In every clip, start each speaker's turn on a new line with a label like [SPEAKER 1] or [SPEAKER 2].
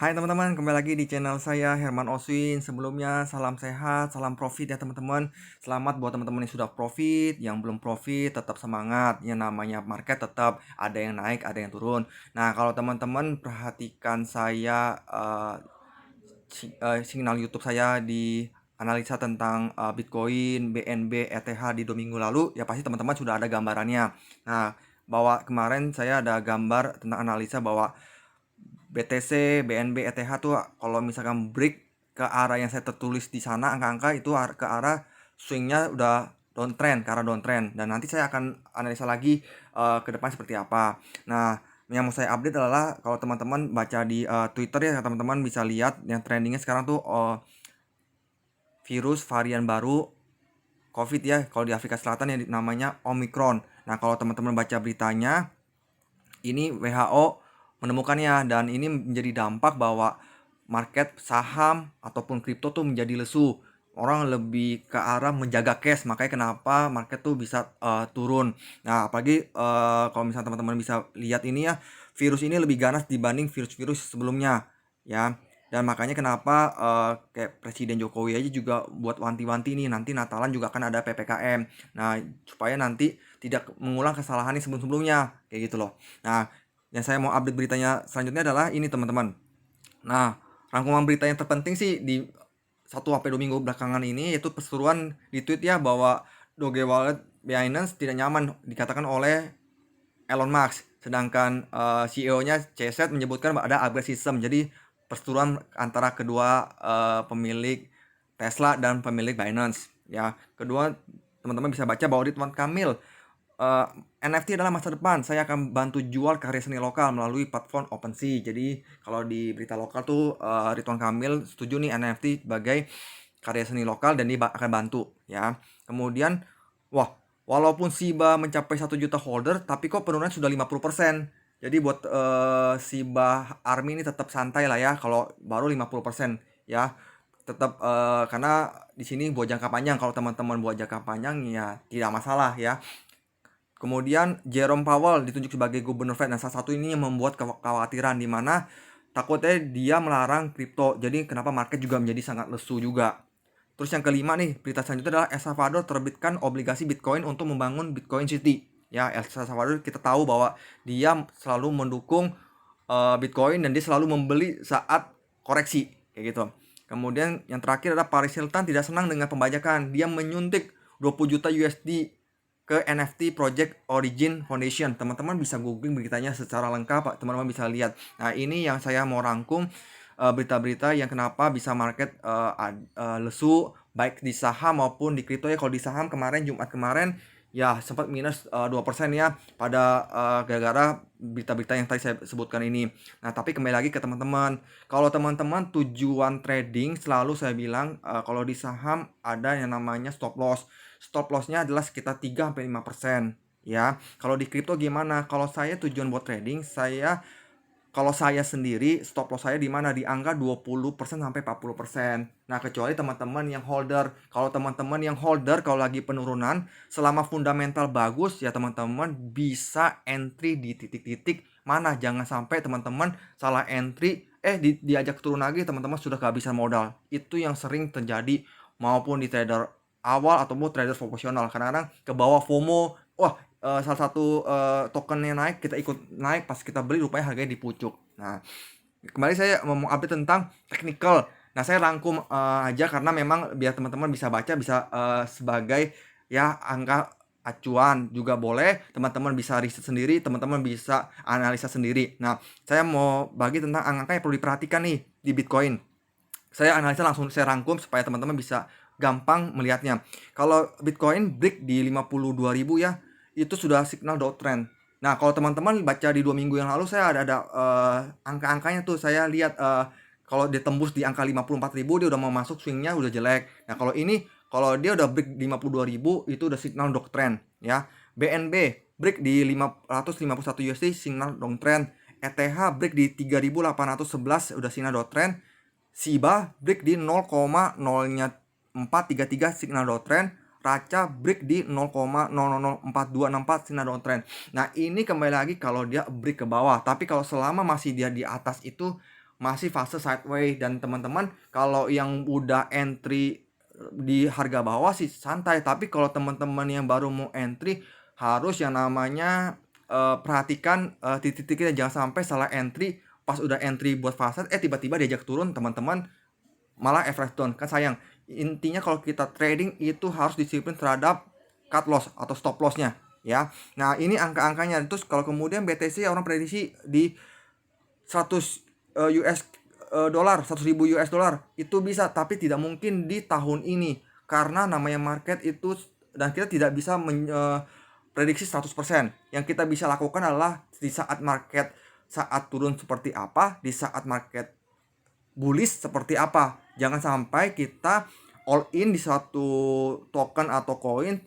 [SPEAKER 1] Hai teman-teman, kembali lagi di channel saya Herman Oswin. Sebelumnya salam sehat, salam profit ya teman-teman. Selamat buat teman-teman yang sudah profit, yang belum profit tetap semangat. Yang namanya market tetap ada yang naik, ada yang turun. Nah, kalau teman-teman perhatikan saya signal YouTube saya di analisa tentang Bitcoin, BNB, ETH di 2 minggu lalu, ya pasti teman-teman sudah ada gambarannya. Nah, bahwa kemarin saya ada gambar tentang analisa bahwa BTC, BNB, ETH tuh kalau misalkan break ke arah yang saya tertulis di sana angka-angka itu ke arah swingnya udah downtrend, ke arah downtrend, dan nanti saya akan analisa lagi ke depan seperti apa. Nah, yang mau saya update adalah kalau teman-teman baca di Twitter ya, teman-teman bisa lihat yang trendingnya sekarang tuh virus varian baru COVID ya, kalau di Afrika Selatan yang namanya Omicron. Nah, kalau teman-teman baca beritanya, ini WHO menemukannya dan ini menjadi dampak bahwa market saham ataupun kripto tuh menjadi lesu. Orang lebih ke arah menjaga cash, makanya kenapa market tuh bisa turun. Nah, apalagi kalau misalnya teman-teman bisa lihat ini ya, virus ini lebih ganas dibanding virus-virus sebelumnya ya. Dan makanya kenapa kayak Presiden Jokowi aja juga buat wanti-wanti nih, nanti Natalan juga akan ada PPKM. Nah, supaya nanti tidak mengulang kesalahan yang sebelum-sebelumnya kayak gitu loh. Nah, yang saya mau update beritanya selanjutnya adalah ini teman-teman. Nah, rangkuman berita yang terpenting sih di 1 sampai 2 minggu belakangan ini yaitu perseteruan di tweet ya bahwa Doge Wallet Binance tidak nyaman dikatakan oleh Elon Musk. Sedangkan CEO-nya CZ menyebutkan ada upgrade system. Jadi perseteruan antara kedua pemilik Tesla dan pemilik Binance. Ya, kedua teman-teman bisa baca bahwa Ridwan Kamil uh, NFT adalah masa depan. Saya akan bantu jual karya seni lokal melalui platform OpenSea. Jadi kalau di berita lokal tuh Ridwan Kamil setuju nih NFT sebagai karya seni lokal dan dia akan bantu ya. Kemudian wah, walaupun SIBA mencapai 1 juta holder tapi kok penurunan sudah 50%. Jadi buat SIBA Army ini tetap santai lah ya kalau baru 50% ya. Tetap karena di sini buat jangka panjang. Kalau teman-teman buat jangka panjang ya tidak masalah ya. Kemudian Jerome Powell ditunjuk sebagai gubernur Fed. Nah, salah satu ini yang membuat kekhawatiran di mana takutnya dia melarang kripto. Jadi kenapa market juga menjadi sangat lesu juga. Terus yang kelima nih, berita selanjutnya adalah El Salvador terbitkan obligasi Bitcoin untuk membangun Bitcoin City. Ya, El Salvador kita tahu bahwa dia selalu mendukung Bitcoin dan dia selalu membeli saat koreksi kayak gitu. Kemudian yang terakhir adalah Paris Hilton tidak senang dengan pembajakan. Dia menyuntik 20 juta USD ke NFT Project Origin Foundation. Teman-teman bisa googling beritanya secara lengkap, teman-teman bisa lihat. Nah, ini yang saya mau rangkum berita-berita yang kenapa bisa market lesu baik di saham maupun di kripto ya. Kalau di saham kemarin Jumat kemarin ya sempat minus 2% ya pada gara-gara berita-berita yang tadi saya sebutkan ini. Nah, tapi kembali lagi ke teman-teman. Kalau teman-teman tujuan trading selalu saya bilang kalau di saham ada yang namanya stop loss. Stop loss-nya adalah sekitar 3-5% ya. Kalau di kripto gimana? Kalau saya tujuan buat trading, kalau saya sendiri stop loss saya di mana? Di angka 20% sampai 40%. Nah, kecuali teman-teman yang holder. Kalau teman-teman yang holder kalau lagi penurunan selama fundamental bagus ya teman-teman bisa entry di titik-titik mana. Jangan sampai teman-teman salah entry diajak turun lagi teman-teman sudah kehabisan modal. Itu yang sering terjadi maupun di trader awal ataupun trader profesional. Kadang-kadang ke bawah FOMO, wah salah satu tokennya naik, kita ikut naik, pas kita beli rupanya harganya di pucuk. Nah, kembali saya mau update tentang technical. Nah, saya rangkum aja karena memang biar teman-teman bisa baca, bisa sebagai ya angka acuan juga boleh, teman-teman bisa riset sendiri, teman-teman bisa analisa sendiri. Nah, saya mau bagi tentang angka yang perlu diperhatikan nih di Bitcoin. Saya analisa langsung saya rangkum supaya teman-teman bisa gampang melihatnya. Kalau Bitcoin break di 52.000 ya, itu sudah signal downtrend. Nah, kalau teman-teman baca di 2 minggu yang lalu saya ada angka-angkanya tuh saya lihat kalau dia tembus di angka 54.000 dia udah mau masuk swingnya udah jelek. Nah, kalau dia udah break di 52.000 itu udah signal downtrend ya. BNB break di 551 USD signal downtrend. ETH break di 3.811 udah signal downtrend. SIBA break di 0,0433 signal downtrend, Raca break di 0,004264 signal downtrend. Nah, ini kembali lagi kalau dia break ke bawah, tapi kalau selama masih dia di atas itu masih fase sideways. Dan teman-teman kalau yang udah entry di harga bawah sih santai, tapi kalau teman-teman yang baru mau entry harus yang namanya perhatikan titik-titiknya, jangan sampai salah entry, pas udah entry buat fase tiba-tiba diajak turun teman-teman malah average down, kan sayang. Intinya kalau kita trading itu harus disiplin terhadap cut loss atau stop lossnya ya. Nah ini angka-angkanya. Terus kalau kemudian BTC orang prediksi di 100 US dolar, 100.000 US dollar itu bisa, tapi tidak mungkin di tahun ini karena namanya market itu, dan kita tidak bisa prediksi 100%. Yang kita bisa lakukan adalah di saat market saat turun seperti apa, di saat market bullish seperti apa. Jangan sampai kita all in di satu token atau koin,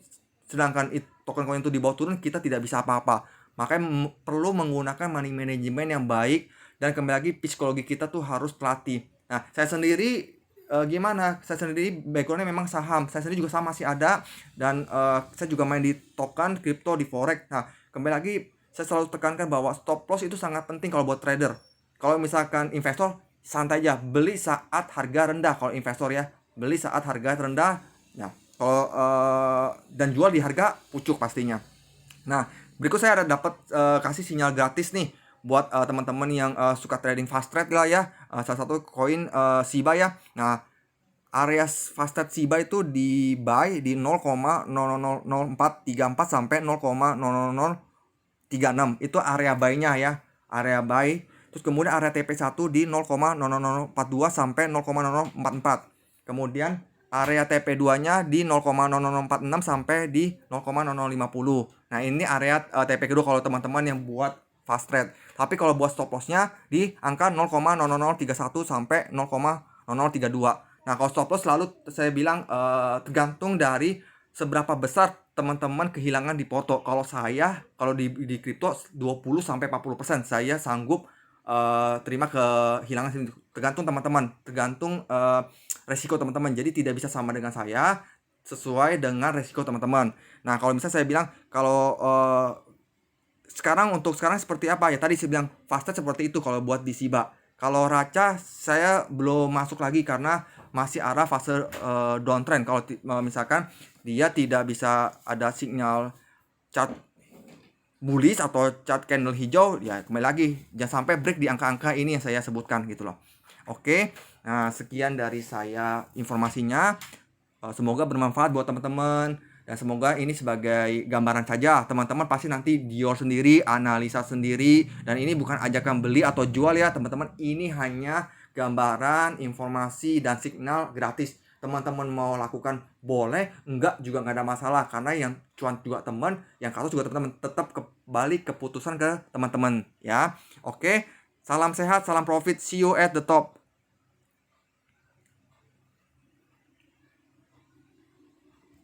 [SPEAKER 1] sedangkan token koin itu di bawah turun kita tidak bisa apa-apa. Makanya perlu menggunakan money management yang baik, dan kembali lagi psikologi kita tuh harus terlatih. Nah saya sendiri gimana? Saya sendiri backgroundnya memang saham. Saya sendiri juga sama masih ada, dan saya juga main di token, kripto, di forex. Nah kembali lagi saya selalu tekankan bahwa stop loss itu sangat penting kalau buat trader. Kalau misalkan investor, santai aja, beli saat harga rendah. Kalau investor ya, beli saat harga rendah. Nah kalau dan jual di harga pucuk pastinya. Nah berikut saya ada dapat kasih sinyal gratis nih buat teman-teman yang suka trading fast trade lah ya. Salah satu koin Shiba ya. Nah area fast trade Shiba itu di buy di 0,0000434 sampai 0,00036. Itu area buy-nya ya, area buy. Terus kemudian area TP1 di 0,00042 sampai 0,0044. Kemudian area TP2-nya di 0,0046 sampai di 0,0050. Nah, ini area TP kedua kalau teman-teman yang buat fast trade. Tapi kalau buat stop loss-nya di angka 0,0031 sampai 0,0032. Nah, kalau stop loss selalu saya bilang tergantung dari seberapa besar teman-teman kehilangan di foto. Kalau saya, kalau di kripto 20 sampai 40% saya sanggup terima kehilangan, tergantung teman-teman, tergantung resiko teman-teman. Jadi tidak bisa sama dengan saya, sesuai dengan resiko teman-teman. Nah kalau misalnya saya bilang kalau untuk sekarang seperti apa ya, tadi saya bilang fast trade seperti itu kalau buat di Shiba. Kalau Raca saya belum masuk lagi karena masih arah fase downtrend. Kalau misalkan dia tidak bisa ada sinyal chart bullish atau chart candle hijau, ya kembali lagi jangan sampai break di angka-angka ini yang saya sebutkan gitu loh. Oke, nah sekian dari saya informasinya. Semoga bermanfaat buat teman-teman, dan semoga ini sebagai gambaran saja. Teman-teman pasti nanti dior sendiri, analisa sendiri, dan ini bukan ajakan beli atau jual ya teman-teman. Ini hanya gambaran, informasi, dan signal gratis. Teman-teman mau lakukan boleh, enggak juga nggak ada masalah, karena yang cuan juga teman, yang kasus juga teman-teman. Tetap kembali keputusan ke teman-teman ya. Oke, salam sehat, salam profit, see you at the top.